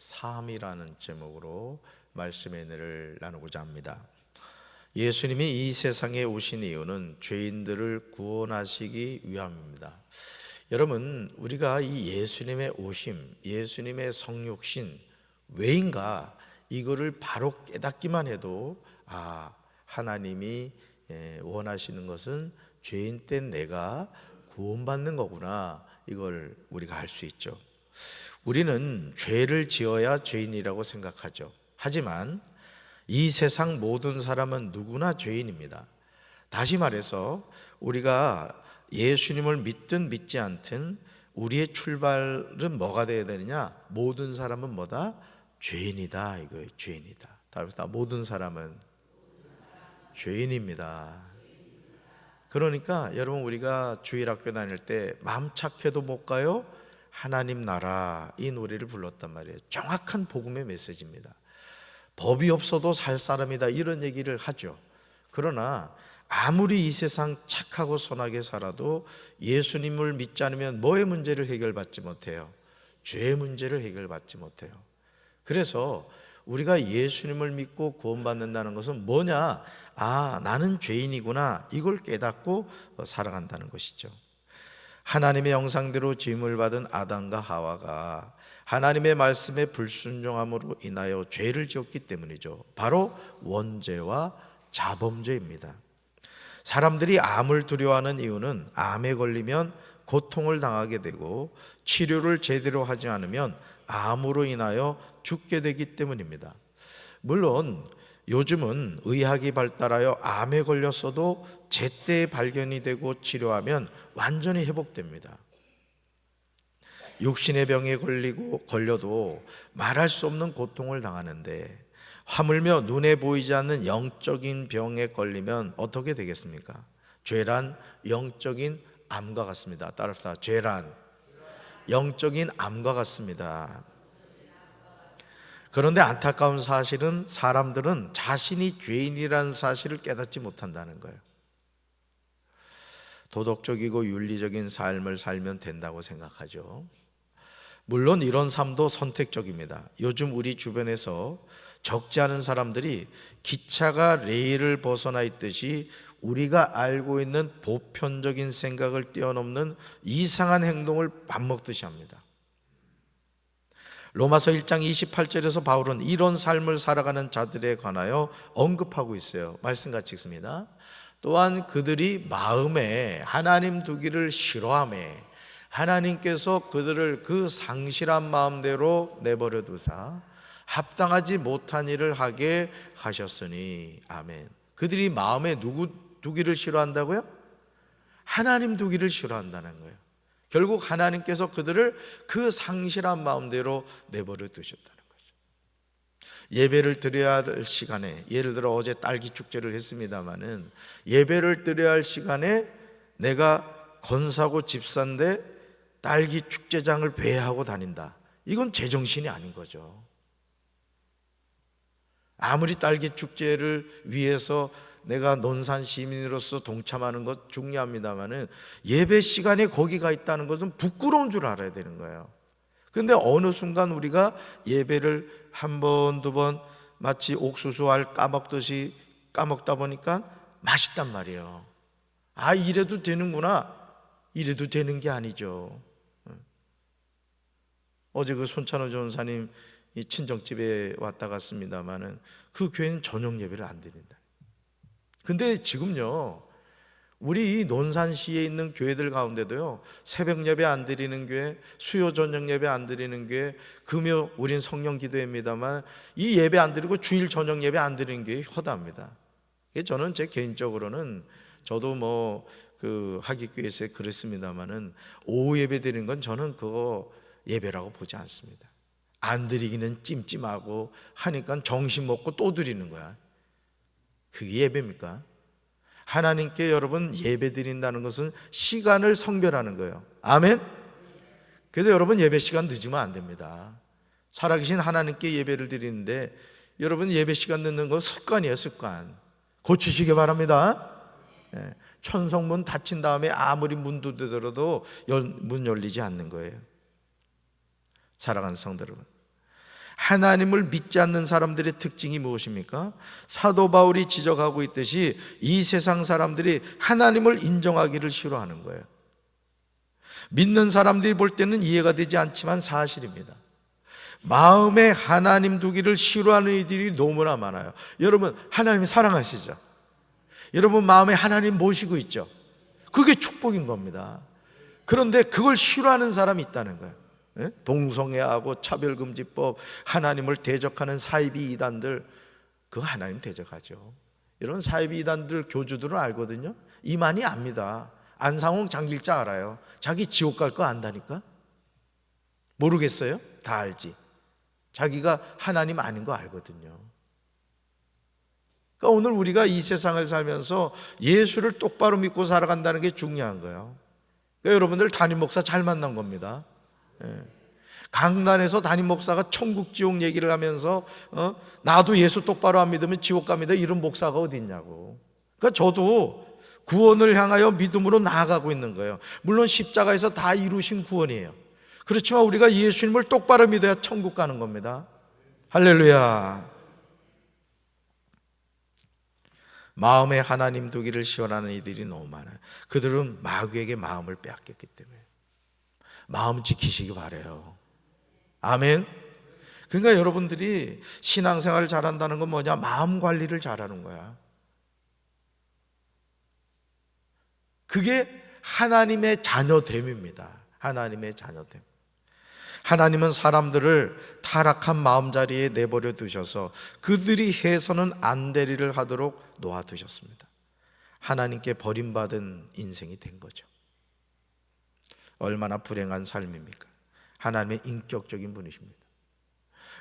삶이라는 제목으로 말씀의 은혜를 나누고자 합니다. 예수님이 이 세상에 오신 이유는 죄인들을 구원하시기 위함입니다. 여러분, 우리가 이 예수님의 오심, 예수님의 성육신 왜인가 이거를 바로 깨닫기만 해도 하나님이 원하시는 것은 죄인 된 내가 구원받는 거구나, 이걸 우리가 알 수 있죠. 우리는 죄를 지어야 죄인이라고 생각하죠. 하지만 이 세상 모든 사람은 누구나 죄인입니다. 다시 말해서 우리가 예수님을 믿든 믿지 않든 우리의 출발은 뭐가 되어야 되느냐? 모든 사람은 뭐다? 죄인이다, 이거예요. 죄인이다. 따라서 모든 사람은 죄인입니다. 그러니까 여러분, 우리가 주일학교 다닐 때 마음 착해도 못 가요, 하나님 나라, 이 노래를 불렀단 말이에요. 정확한 복음의 메시지입니다. 법이 없어도 살 사람이다, 이런 얘기를 하죠. 그러나 아무리 이 세상 착하고 선하게 살아도 예수님을 믿지 않으면 뭐의 문제를 해결받지 못해요? 죄의 문제를 해결받지 못해요. 그래서 우리가 예수님을 믿고 구원받는다는 것은 뭐냐? 나는 죄인이구나, 이걸 깨닫고 살아간다는 것이죠. 하나님의 형상대로 지음을 받은 아담과 하와가 하나님의 말씀에 불순종함으로 인하여 죄를 지었기 때문이죠. 바로 원죄와 자범죄입니다. 사람들이 암을 두려워하는 이유는 암에 걸리면 고통을 당하게 되고 치료를 제대로 하지 않으면 암으로 인하여 죽게 되기 때문입니다. 물론 요즘은 의학이 발달하여 암에 걸렸어도 제때 발견이 되고 치료하면 완전히 회복됩니다. 육신의 병에 걸려도 말할 수 없는 고통을 당하는데 하물며 눈에 보이지 않는 영적인 병에 걸리면 어떻게 되겠습니까? 죄란 영적인 암과 같습니다. 따라서 죄란 영적인 암과 같습니다. 그런데 안타까운 사실은 사람들은 자신이 죄인이라는 사실을 깨닫지 못한다는 거예요. 도덕적이고 윤리적인 삶을 살면 된다고 생각하죠. 물론 이런 삶도 선택적입니다. 요즘 우리 주변에서 적지 않은 사람들이 기차가 레일을 벗어나 있듯이 우리가 알고 있는 보편적인 생각을 뛰어넘는 이상한 행동을 밥 먹듯이 합니다. 로마서 1장 28절에서 바울은 이런 삶을 살아가는 자들에 관하여 언급하고 있어요. 말씀 같이 읽습니다. 또한 그들이 마음에 하나님 두기를 싫어하며 하나님께서 그들을 그 상실한 마음대로 내버려 두사 합당하지 못한 일을 하게 하셨으니. 아멘. 그들이 마음에 누구 두기를 싫어한다고요? 하나님 두기를 싫어한다는 거예요. 결국 하나님께서 그들을 그 상실한 마음대로 내버려 두셨다는 거죠. 예배를 드려야 할 시간에, 예를 들어 어제 딸기 축제를 했습니다마는 예배를 드려야 할 시간에 내가 권사고 집사인데 딸기 축제장을 배회하고 다닌다, 이건 제정신이 아닌 거죠. 아무리 딸기 축제를 위해서 내가 논산 시민으로서 동참하는 것 중요합니다마는 예배 시간에 거기가 있다는 것은 부끄러운 줄 알아야 되는 거예요. 그런데 어느 순간 우리가 예배를 한 번, 두 번 마치 옥수수알 까먹듯이 까먹다 보니까 맛있단 말이에요. 이래도 되는구나. 이래도 되는 게 아니죠. 어제 그 손찬호 전사님 이 친정집에 왔다 갔습니다마는 그 교회는 저녁 예배를 안 드린다. 근데 지금요, 우리 논산시에 있는 교회들 가운데도요, 새벽 예배 안 드리는 교회, 수요 저녁 예배 안 드리는 교회, 금요 우린 성령 기도회입니다만 이 예배 안 드리고 주일 저녁 예배 안 드리는 교회 허다합니다. 저는 제 개인적으로는 저도 그 하기교회에서 그랬습니다마는 오후 예배 드리는 건 저는 그거 예배라고 보지 않습니다. 안 드리기는 찜찜하고 하니까 정신 먹고 또 드리는 거야. 그게 예배입니까? 하나님께 여러분 예배 드린다는 것은 시간을 성별하는 거예요. 아멘? 그래서 여러분 예배 시간 늦으면 안 됩니다. 살아계신 하나님께 예배를 드리는데 여러분 예배 시간 늦는 건 습관이에요. 습관. 고치시기 바랍니다. 천성문 닫힌 다음에 아무리 문 두드려도 문 열리지 않는 거예요. 사랑하는 성도 여러분, 하나님을 믿지 않는 사람들의 특징이 무엇입니까? 사도 바울이 지적하고 있듯이 이 세상 사람들이 하나님을 인정하기를 싫어하는 거예요. 믿는 사람들이 볼 때는 이해가 되지 않지만 사실입니다. 마음에 하나님 두기를 싫어하는 이들이 너무나 많아요. 여러분, 하나님 사랑하시죠? 여러분 마음에 하나님 모시고 있죠? 그게 축복인 겁니다. 그런데 그걸 싫어하는 사람이 있다는 거예요. 동성애하고 차별금지법, 하나님을 대적하는 사이비 이단들, 그거 하나님 대적하죠. 이런 사이비 이단들 교주들은 알거든요. 이만희 압니다. 안상홍 장길자 알아요. 자기 지옥 갈 거 안다니까? 모르겠어요? 다 알지. 자기가 하나님 아닌 거 알거든요. 그러니까 오늘 우리가 이 세상을 살면서 예수를 똑바로 믿고 살아간다는 게 중요한 거예요. 그러니까 여러분들 담임 목사 잘 만난 겁니다. 강단에서 담임 목사가 천국 지옥 얘기를 하면서 나도 예수 똑바로 안 믿으면 지옥 갑니다, 이런 목사가 어디 있냐고. 그러니까 저도 구원을 향하여 믿음으로 나아가고 있는 거예요. 물론 십자가에서 다 이루신 구원이에요. 그렇지만 우리가 예수님을 똑바로 믿어야 천국 가는 겁니다. 할렐루야. 마음에 하나님 두기를 시원하는 이들이 너무 많아요. 그들은 마귀에게 마음을 빼앗겼기 때문에 마음 지키시기 바라요. 아멘. 그러니까 여러분들이 신앙생활을 잘한다는 건 뭐냐? 마음 관리를 잘하는 거야. 그게 하나님의 자녀됨입니다. 하나님의 자녀됨. 하나님은 사람들을 타락한 마음자리에 내버려 두셔서 그들이 해서는 안 될 일을 하도록 놓아두셨습니다. 하나님께 버림받은 인생이 된 거죠. 얼마나 불행한 삶입니까? 하나님의 인격적인 분이십니다.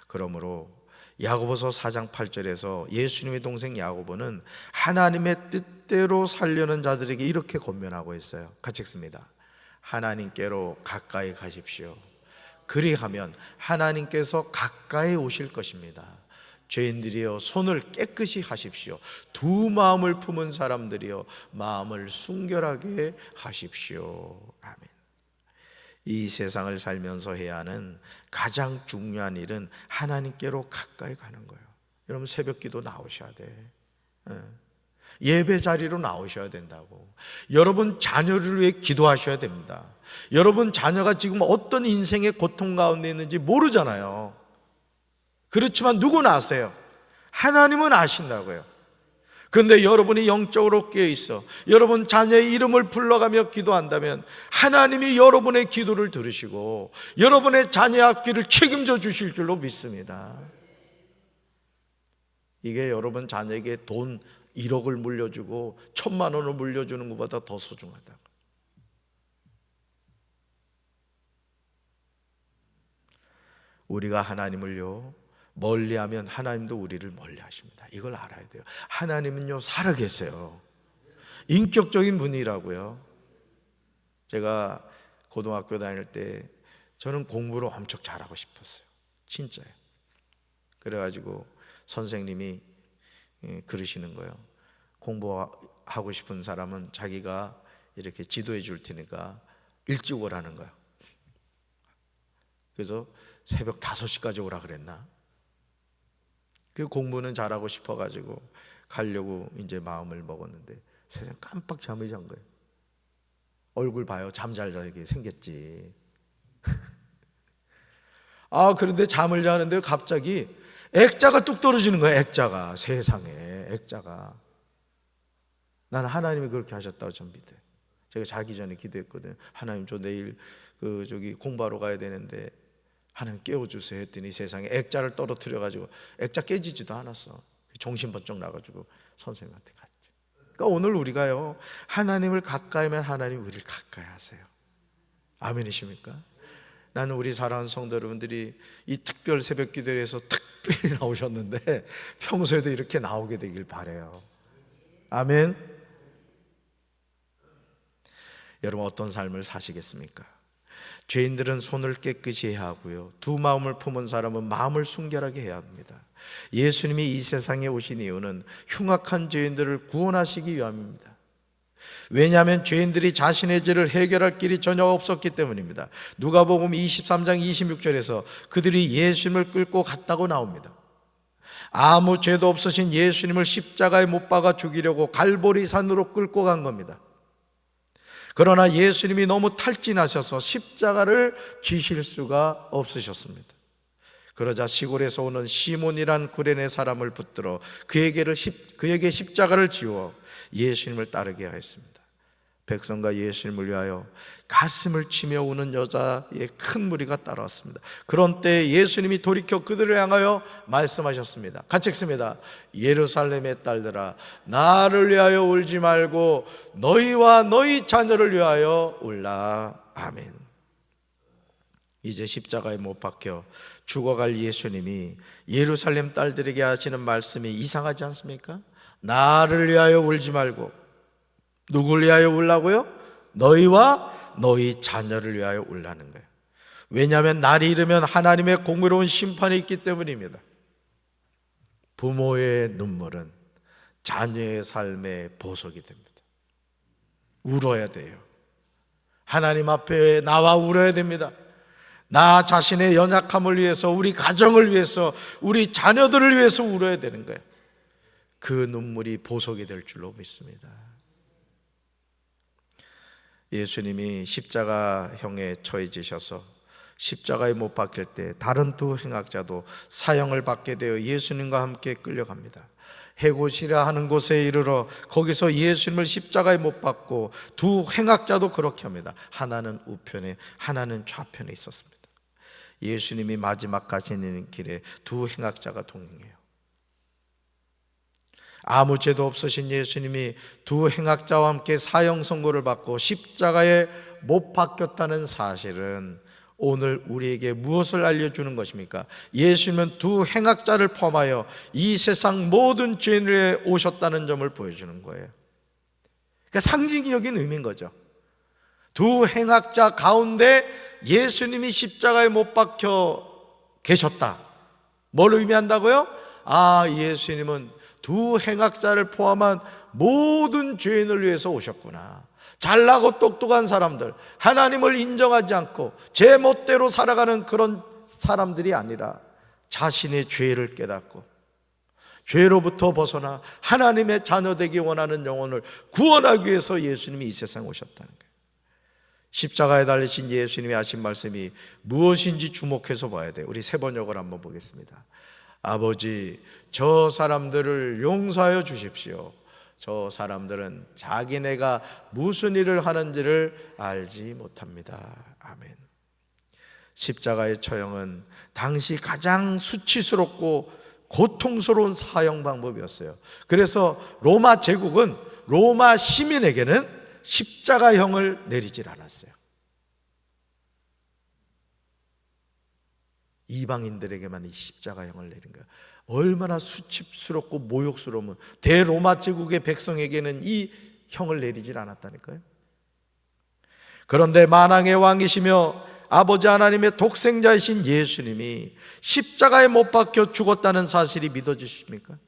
그러므로 야고보서 4장 8절에서 예수님의 동생 야고보는 하나님의 뜻대로 살려는 자들에게 이렇게 권면하고 있어요. 같이 읽습니다. 하나님께로 가까이 가십시오. 그리하면 하나님께서 가까이 오실 것입니다. 죄인들이여 손을 깨끗이 하십시오. 두 마음을 품은 사람들이여 마음을 순결하게 하십시오. 아멘. 이 세상을 살면서 해야 하는 가장 중요한 일은 하나님께로 가까이 가는 거예요. 여러분 새벽기도 나오셔야 돼. 예배 자리로 나오셔야 된다고. 여러분 자녀를 위해 기도하셔야 됩니다. 여러분 자녀가 지금 어떤 인생의 고통 가운데 있는지 모르잖아요. 그렇지만 누구나 아세요. 하나님은 아신다고요. 그런데 여러분이 영적으로 깨어있어 여러분 자녀의 이름을 불러가며 기도한다면 하나님이 여러분의 기도를 들으시고 여러분의 자녀의 앞길을 책임져 주실 줄로 믿습니다. 이게 여러분 자녀에게 돈 1억을 물려주고 1,000만 원을 물려주는 것보다 더 소중하다. 우리가 하나님을요 멀리하면 하나님도 우리를 멀리하십니다. 이걸 알아야 돼요. 하나님은요 살아계세요. 인격적인 분이라고요. 제가 고등학교 다닐 때 저는 공부를 엄청 잘하고 싶었어요. 진짜요. 그래가지고 선생님이 그러시는 거예요. 공부하고 싶은 사람은 자기가 이렇게 지도해 줄 테니까 일찍 오라는 거야. 그래서 새벽 5시까지 오라 그랬나? 그 공부는 잘하고 싶어가지고 가려고 이제 마음을 먹었는데 세상 깜빡 잠을 잔 거예요. 얼굴 봐요. 잠 잘 자게 생겼지. 그런데 잠을 자는데 갑자기 액자가 뚝 떨어지는 거예요. 액자가. 세상에 액자가. 나는 하나님이 그렇게 하셨다고 전 믿어요. 제가 자기 전에 기도했거든요. 하나님 저 내일 공부하러 가야 되는데 하나님 깨워주세요 했더니 세상에 액자를 떨어뜨려가지고 액자 깨지지도 않았어. 정신 번쩍 나가지고 선생님한테 갔죠. 그러니까 오늘 우리가요 하나님을 가까이 하면 하나님 우리를 가까이 하세요. 아멘이십니까? 나는 우리 사랑하는 성도 여러분들이 이 특별 새벽 기도에서 특별히 나오셨는데 평소에도 이렇게 나오게 되길 바라요. 아멘. 여러분 어떤 삶을 사시겠습니까? 죄인들은 손을 깨끗이 해야 하고요 두 마음을 품은 사람은 마음을 순결하게 해야 합니다. 예수님이 이 세상에 오신 이유는 흉악한 죄인들을 구원하시기 위함입니다. 왜냐하면 죄인들이 자신의 죄를 해결할 길이 전혀 없었기 때문입니다. 누가복음 23장 26절에서 그들이 예수님을 끌고 갔다고 나옵니다. 아무 죄도 없으신 예수님을 십자가에 못 박아 죽이려고 갈보리 산으로 끌고 간 겁니다. 그러나 예수님이 너무 탈진하셔서 십자가를 지실 수가 없으셨습니다. 그러자 시골에서 오는 시몬이란 구레네 사람을 붙들어 그에게 십자가를 지워 예수님을 따르게 하였습니다. 백성과 예수님을 위하여 가슴을 치며 우는 여자의 큰 무리가 따라왔습니다. 그런 때 예수님이 돌이켜 그들을 향하여 말씀하셨습니다. 같이 읽습니다. 예루살렘의 딸들아, 나를 위하여 울지 말고 너희와 너희 자녀를 위하여 울라. 아멘. 이제 십자가에 못 박혀 죽어갈 예수님이 예루살렘 딸들에게 하시는 말씀이 이상하지 않습니까? 나를 위하여 울지 말고, 누굴 위하여 울라고요? 너희와 너희 자녀를 위하여 울라는 거예요. 왜냐하면 날이 이르면 하나님의 공의로운 심판이 있기 때문입니다. 부모의 눈물은 자녀의 삶의 보석이 됩니다. 울어야 돼요. 하나님 앞에 나와 울어야 됩니다. 나 자신의 연약함을 위해서, 우리 가정을 위해서, 우리 자녀들을 위해서 울어야 되는 거예요. 그 눈물이 보석이 될 줄로 믿습니다. 예수님이 십자가형에 처해지셔서 십자가에 못 박힐 때 다른 두 행악자도 사형을 받게 되어 예수님과 함께 끌려갑니다. 해곳이라 하는 곳에 이르러 거기서 예수님을 십자가에 못 박고 두 행악자도 그렇게 합니다. 하나는 우편에, 하나는 좌편에 있었습니다. 예수님이 마지막 가시는 길에 두 행악자가 동행해요. 아무 죄도 없으신 예수님이 두 행악자와 함께 사형 선고를 받고 십자가에 못 박혔다는 사실은 오늘 우리에게 무엇을 알려주는 것입니까? 예수님은 두 행악자를 포함하여 이 세상 모든 죄인을 위해 오셨다는 점을 보여주는 거예요. 그러니까 상징적인 의미인 거죠. 두 행악자 가운데 예수님이 십자가에 못 박혀 계셨다. 뭘 의미한다고요? 예수님은 두 행악자를 포함한 모든 죄인을 위해서 오셨구나. 잘나고 똑똑한 사람들, 하나님을 인정하지 않고 제 멋대로 살아가는 그런 사람들이 아니라 자신의 죄를 깨닫고 죄로부터 벗어나 하나님의 자녀 되기 원하는 영혼을 구원하기 위해서 예수님이 이 세상에 오셨다는 거예요. 십자가에 달리신 예수님이 하신 말씀이 무엇인지 주목해서 봐야 돼요. 우리 세 번역을 한번 보겠습니다. 아버지, 저 사람들을 용서하여 주십시오. 저 사람들은 자기네가 무슨 일을 하는지를 알지 못합니다. 아멘. 십자가의 처형은 당시 가장 수치스럽고 고통스러운 사형 방법이었어요. 그래서 로마 제국은 로마 시민에게는 십자가형을 내리질 않았어요. 이방인들에게만 이 십자가형을 내린 거예요. 얼마나 수치스럽고 모욕스러우면 대로마 제국의 백성에게는 이 형을 내리질 않았다니까요. 그런데 만왕의 왕이시며 아버지 하나님의 독생자이신 예수님이 십자가에 못 박혀 죽었다는 사실이 믿어지십니까?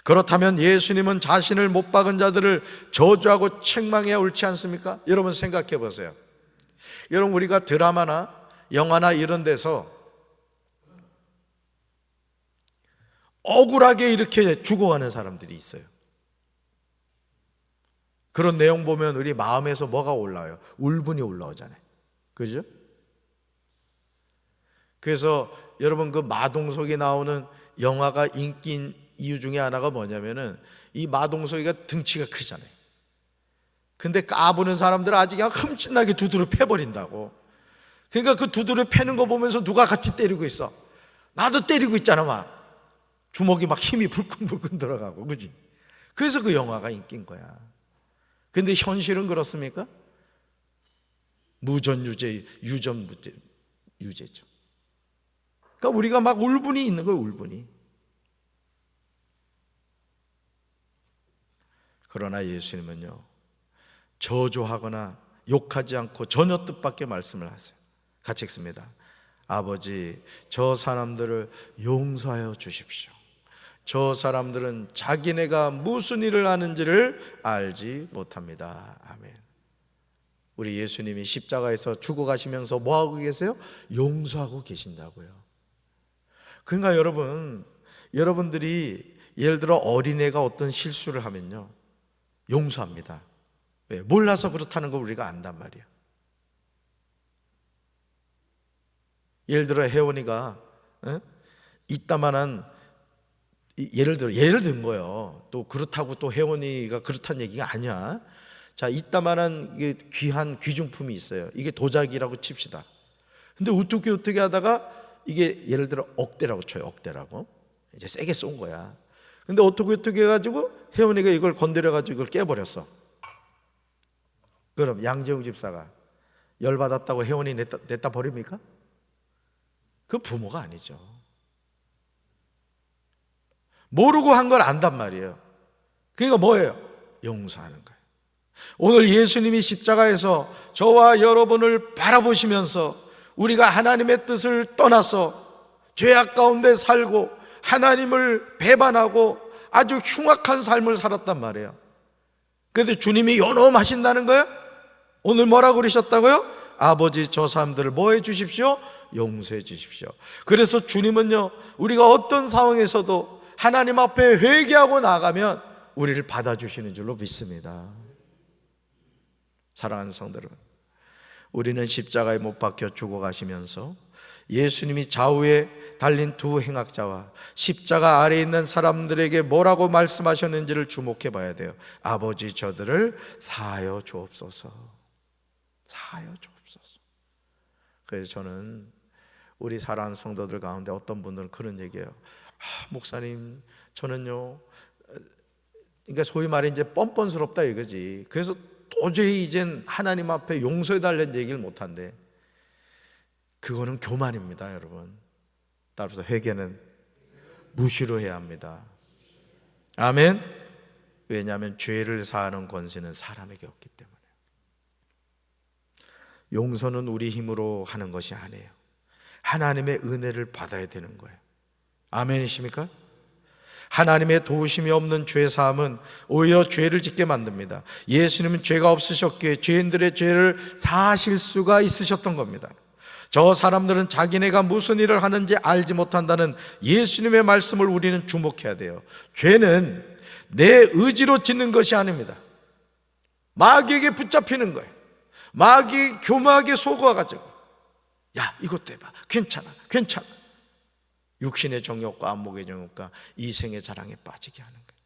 그렇다면 예수님은 자신을 못 박은 자들을 저주하고 책망해야 옳지 않습니까? 여러분 생각해 보세요. 여러분, 우리가 드라마나 영화나 이런 데서 억울하게 이렇게 죽어가는 사람들이 있어요. 그런 내용 보면 우리 마음에서 뭐가 올라와요? 울분이 올라오잖아요. 그죠? 그래서 여러분, 그 마동석이 나오는 영화가 인기인 이유 중에 하나가 뭐냐면은 이 마동석이가 등치가 크잖아요. 근데 까부는 사람들은 아주 그냥 흠칫나게 두드려 패버린다고. 그러니까 그 두드려 패는 거 보면서 누가 같이 때리고 있어. 나도 때리고 있잖아. 막 주먹이 막 힘이 불끈불끈 들어가고, 그지? 그래서 그 영화가 인기인 거야. 근데 현실은 그렇습니까? 무전유죄, 유죄죠. 그러니까 우리가 막 울분이 있는 거예요. 울분이. 그러나 예수님은요, 저주하거나 욕하지 않고 전혀 뜻밖의 말씀을 하세요. 같이 읽습니다. 아버지, 저 사람들을 용서하여 주십시오. 저 사람들은 자기네가 무슨 일을 하는지를 알지 못합니다. 아멘. 우리 예수님이 십자가에서 죽어가시면서 뭐하고 계세요? 용서하고 계신다고요. 그러니까 여러분들이 예를 들어 어린애가 어떤 실수를 하면요, 용서합니다. 왜? 몰라서 그렇다는 걸 우리가 안단 말이야. 예를 들어 혜원이가 이따만한, 예를 든 거예요. 또 그렇다고 또 혜원이가 그렇다는 얘기가 아니야. 자, 이따만한 귀한 귀중품이 있어요. 이게 도자기라고 칩시다. 근데 어떻게 하다가 이게 예를 들어 억대라고 쳐요. 억대라고. 이제 세게 쏜 거야. 근데 어떻게 해가지고 혜원이가 이걸 건드려가지고 이걸 깨버렸어. 그럼 양재웅 집사가 열받았다고 혜원이 냈다 버립니까? 그 부모가 아니죠. 모르고 한 걸 안단 말이에요. 그러니까 뭐예요? 용서하는 거예요. 오늘 예수님이 십자가에서 저와 여러분을 바라보시면서 우리가 하나님의 뜻을 떠나서 죄악 가운데 살고 하나님을 배반하고 아주 흉악한 삶을 살았단 말이에요. 그런데 주님이 연호하신다는 거예요. 오늘 뭐라고 그러셨다고요? 아버지, 저 사람들을 뭐 해 주십시오? 용서해 주십시오. 그래서 주님은요, 우리가 어떤 상황에서도 하나님 앞에 회개하고 나가면 우리를 받아주시는 줄로 믿습니다. 사랑하는 성도 여러분, 우리는 십자가에 못 박혀 죽어가시면서 예수님이 좌우에 달린 두 행악자와 십자가 아래에 있는 사람들에게 뭐라고 말씀하셨는지를 주목해 봐야 돼요. 아버지, 저들을 사하여 주옵소서. 사하여 주옵소서. 그래서 저는 우리 사랑하는 성도들 가운데 어떤 분들은 그런 얘기해요. 목사님, 저는요, 그러니까 소위 말해 이제 뻔뻔스럽다 이거지. 그래서 도저히 이젠 하나님 앞에 용서해 달라는 얘기를 못한대. 그거는 교만입니다, 여러분. 따라서 회개는 무시로 해야 합니다. 아멘. 왜냐하면 죄를 사하는 권세는 사람에게 없기 때문에. 용서는 우리 힘으로 하는 것이 아니에요. 하나님의 은혜를 받아야 되는 거예요. 아멘이십니까? 하나님의 도우심이 없는 죄사함은 오히려 죄를 짓게 만듭니다. 예수님은 죄가 없으셨기에 죄인들의 죄를 사하실 수가 있으셨던 겁니다. 저 사람들은 자기네가 무슨 일을 하는지 알지 못한다는 예수님의 말씀을 우리는 주목해야 돼요. 죄는 내 의지로 짓는 것이 아닙니다. 마귀에게 붙잡히는 거예요. 마귀 교묘하게 속아가지고, 야, 이것도 해봐, 괜찮아. 육신의 정욕과 안목의 정욕과 이생의 자랑에 빠지게 하는 거예요.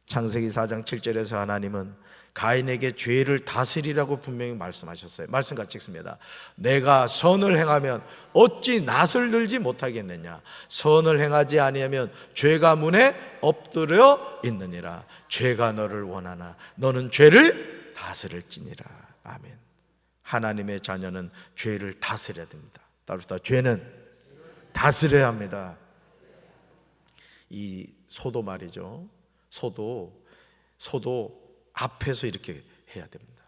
창세기 4장 7절에서 하나님은 가인에게 죄를 다스리라고 분명히 말씀하셨어요. 말씀 같이 읽습니다. 내가 선을 행하면 어찌 낫을 들지 못하겠느냐. 선을 행하지 아니하면 죄가 문에 엎드려 있느니라. 죄가 너를 원하나 너는 죄를 다스릴지니라. 아멘. 하나님의 자녀는 죄를 다스려야 됩니다. 따라서 죄는 다스려야 합니다. 이 소도 말이죠. 소도 앞에서 이렇게 해야 됩니다.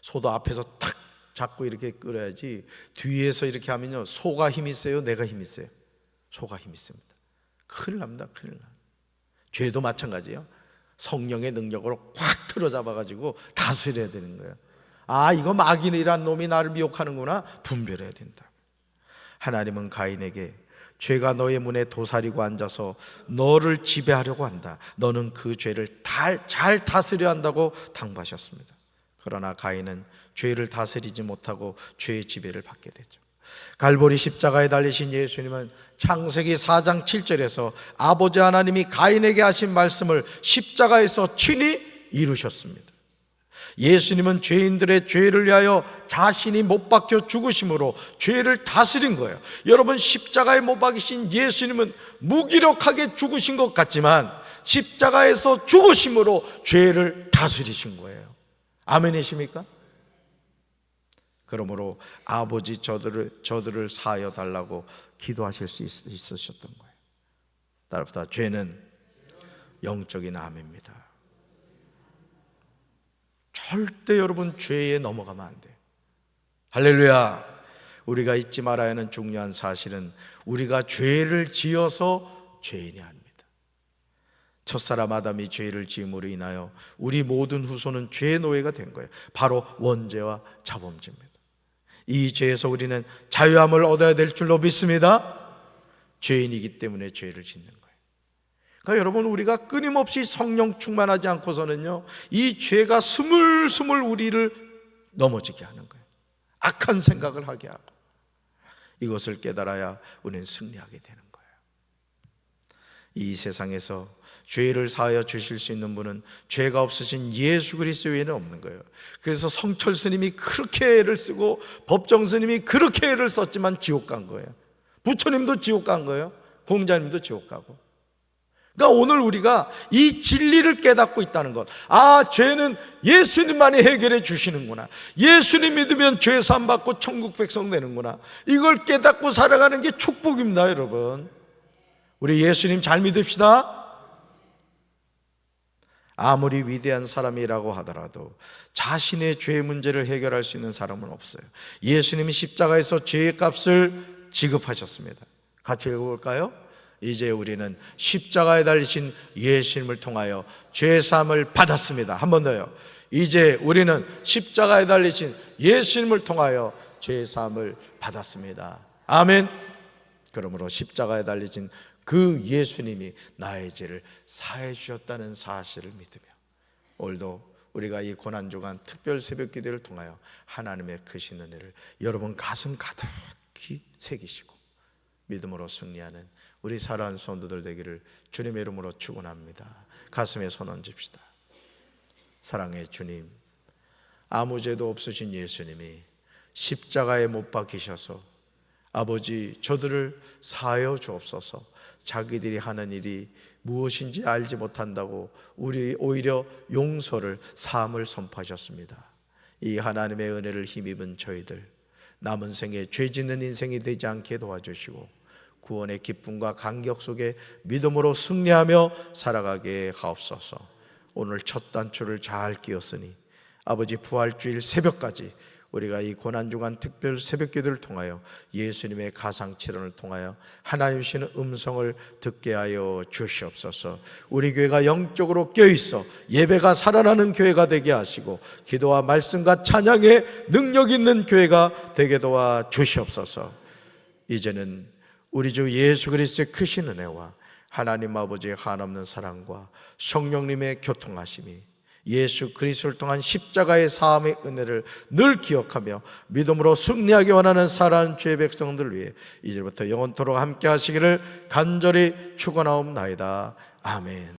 소도 앞에서 탁 잡고 이렇게 끌어야지, 뒤에서 이렇게 하면요, 소가 힘이 세요, 내가 힘이 세요? 소가 힘이 셉니다. 큰일 납니다. 죄도 마찬가지예요. 성령의 능력으로 확 틀어잡아가지고 다스려야 되는 거예요. 아, 이거 마귀이란 놈이 나를 미혹하는구나, 분별해야 된다. 하나님은 가인에게 죄가 너의 문에 도사리고 앉아서 너를 지배하려고 한다. 너는 그 죄를 잘 다스려야 한다고 당부하셨습니다. 그러나 가인은 죄를 다스리지 못하고 죄의 지배를 받게 되죠. 갈보리 십자가에 달리신 예수님은 창세기 4장 7절에서 아버지 하나님이 가인에게 하신 말씀을 십자가에서 친히 이루셨습니다. 예수님은 죄인들의 죄를 위하여 자신이 못 박혀 죽으심으로 죄를 다스린 거예요. 여러분, 십자가에 못 박이신 예수님은 무기력하게 죽으신 것 같지만 십자가에서 죽으심으로 죄를 다스리신 거예요. 아멘이십니까? 그러므로 아버지, 저들을 사하여 달라고 기도하실 수 있으셨던 거예요. 따라서 죄는 영적인 암입니다. 절대 여러분 죄에 넘어가면 안 돼요. 할렐루야. 우리가 잊지 말아야 하는 중요한 사실은 우리가 죄를 지어서 죄인이 아닙니다. 첫사람 아담이 죄를 지음으로 인하여 우리 모든 후손은 죄의 노예가 된 거예요. 바로 원죄와 자범죄입니다. 이 죄에서 우리는 자유함을 얻어야 될 줄로 믿습니다. 죄인이기 때문에 죄를 짓는 거예요. 그러니까 여러분, 우리가 끊임없이 성령 충만하지 않고서는요, 이 죄가 스물스물 우리를 넘어지게 하는 거예요. 악한 생각을 하게 하고, 이것을 깨달아야 우리는 승리하게 되는 거예요. 이 세상에서 죄를 사하여 주실 수 있는 분은 죄가 없으신 예수 그리스도 외에는 없는 거예요. 그래서 성철 스님이 그렇게 애를 쓰고 법정 스님이 그렇게 애를 썼지만 지옥 간 거예요. 부처님도 지옥 간 거예요. 공자님도 지옥 가고. 그러니까 오늘 우리가 이 진리를 깨닫고 있다는 것, 죄는 예수님만이 해결해 주시는구나, 예수님 믿으면 죄 사함 받고 천국 백성 되는구나, 이걸 깨닫고 살아가는 게 축복입니다. 여러분, 우리 예수님 잘 믿읍시다. 아무리 위대한 사람이라고 하더라도 자신의 죄 문제를 해결할 수 있는 사람은 없어요. 예수님이 십자가에서 죄의 값을 지급하셨습니다. 같이 읽어볼까요? 이제 우리는 십자가에 달리신 예수님을 통하여 죄사함을 받았습니다. 한 번 더요. 이제 우리는 십자가에 달리신 예수님을 통하여 죄사함을 받았습니다. 아멘. 그러므로 십자가에 달리신 그 예수님이 나의 죄를 사해 주셨다는 사실을 믿으며, 오늘도 우리가 이 고난주간 특별 새벽 기도를 통하여 하나님의 크신 은혜를 여러분 가슴 가득히 새기시고 믿음으로 승리하는 우리 사랑하는 성도들 되기를 주님의 이름으로 축원합니다. 가슴에 손 얹읍시다. 사랑의 주님, 아무 죄도 없으신 예수님이 십자가에 못 박히셔서 아버지, 저들을 사하여 주옵소서. 자기들이 하는 일이 무엇인지 알지 못한다고 우리 오히려 용서를, 사함을 선포하셨습니다. 이 하나님의 은혜를 힘입은 저희들 남은 생에 죄 짓는 인생이 되지 않게 도와주시고 구원의 기쁨과 감격 속에 믿음으로 승리하며 살아가게 하옵소서. 오늘 첫 단추를 잘 끼웠으니 아버지, 부활주일 새벽까지 우리가 이 고난주간 특별 새벽기도를 통하여 예수님의 가상칠언을 통하여 하나님 주시는 음성을 듣게 하여 주시옵소서. 우리 교회가 영적으로 껴있어 예배가 살아나는 교회가 되게 하시고 기도와 말씀과 찬양의 능력 있는 교회가 되게 도와 주시옵소서. 이제는 우리 주 예수 그리스도의 크신 은혜와 하나님 아버지의 한없는 사랑과 성령님의 교통하심이 예수 그리스도를 통한 십자가의 사함의 은혜를 늘 기억하며 믿음으로 승리하기 원하는 사랑하는 주의 백성들 위해 이제부터 영원토록 함께 하시기를 간절히 축원하옵나이다. 아멘.